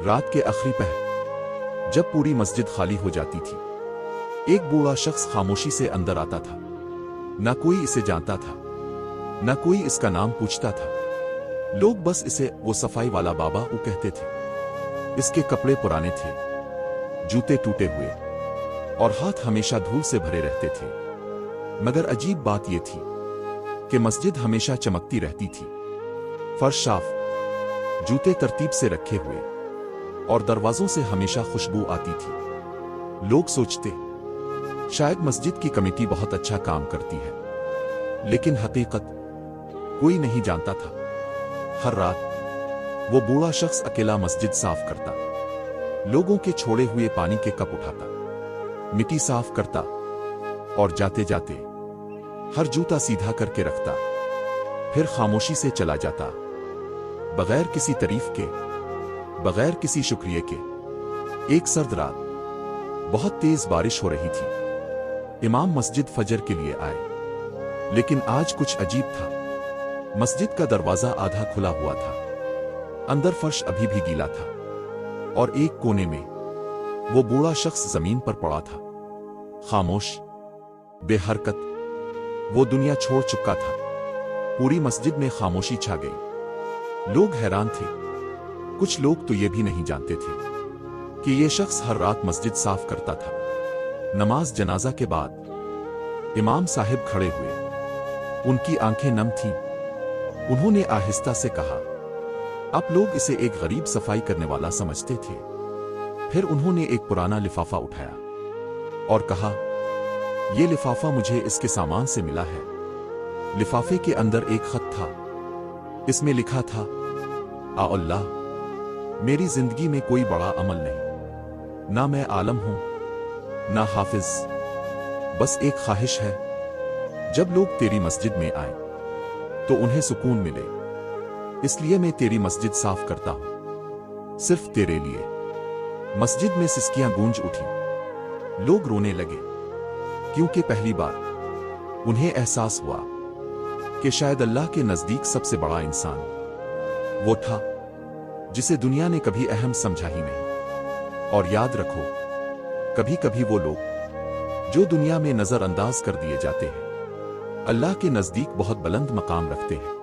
رات کے آخری پہر جب پوری مسجد خالی ہو جاتی تھی، ایک بوڑھا شخص خاموشی سے اندر آتا تھا۔ نہ کوئی اسے جانتا تھا، نہ کوئی اس کا نام پوچھتا تھا۔ لوگ بس اسے وہ صفائی والا بابا کہتے تھے۔ اس کے کپڑے پرانے تھے، جوتے ٹوٹے ہوئے، اور ہاتھ ہمیشہ دھول سے بھرے رہتے تھے۔ مگر عجیب بات یہ تھی کہ مسجد ہمیشہ چمکتی رہتی تھی، فرش صاف، جوتے ترتیب سے رکھے ہوئے، اور دروازوں سے ہمیشہ خوشبو آتی تھی۔ لوگ سوچتے شاید مسجد کی کمیٹی بہت اچھا کام کرتی ہے، لیکن حقیقت کوئی نہیں جانتا تھا۔ ہر رات وہ بوڑھا شخص اکیلا مسجد صاف کرتا، لوگوں کے چھوڑے ہوئے پانی کے کپ اٹھاتا، مٹی صاف کرتا، اور جاتے جاتے ہر جوتا سیدھا کر کے رکھتا، پھر خاموشی سے چلا جاتا، بغیر کسی تعریف کے، بغیر کسی شکریہ کے۔ ایک سرد رات بہت تیز بارش ہو رہی تھی۔ امام مسجد فجر کے لیے آئے، لیکن آج کچھ عجیب تھا۔ مسجد کا دروازہ آدھا کھلا ہوا تھا، اندر فرش ابھی بھی گیلا تھا، اور ایک کونے میں وہ بوڑھا شخص زمین پر پڑا تھا، خاموش، بے حرکت۔ وہ دنیا چھوڑ چکا تھا۔ پوری مسجد میں خاموشی چھا گئی۔ لوگ حیران تھے، کچھ لوگ تو یہ بھی نہیں جانتے تھے کہ یہ شخص ہر رات مسجد صاف کرتا تھا۔ نماز جنازہ کے بعد امام صاحب کھڑے ہوئے، ان کی آنکھیں نم تھیں۔ انہوں نے آہستہ سے کہا، آپ لوگ اسے ایک غریب صفائی کرنے والا سمجھتے تھے۔ پھر انہوں نے ایک پرانا لفافہ اٹھایا اور کہا، یہ لفافہ مجھے اس کے سامان سے ملا ہے۔ لفافے کے اندر ایک خط تھا، اس میں لکھا تھا، آ اللہ، میری زندگی میں کوئی بڑا عمل نہیں، نہ میں عالم ہوں، نہ حافظ، بس ایک خواہش ہے، جب لوگ تیری مسجد میں آئیں تو انہیں سکون ملے، اس لیے میں تیری مسجد صاف کرتا ہوں، صرف تیرے لیے۔ مسجد میں سسکیاں گونج اٹھیں، لوگ رونے لگے، کیونکہ پہلی بار انہیں احساس ہوا کہ شاید اللہ کے نزدیک سب سے بڑا انسان وہ تھا جسے دنیا نے کبھی اہم سمجھا ہی نہیں۔ اور یاد رکھو، کبھی کبھی وہ لوگ جو دنیا میں نظر انداز کر دیے جاتے ہیں، اللہ کے نزدیک بہت بلند مقام رکھتے ہیں۔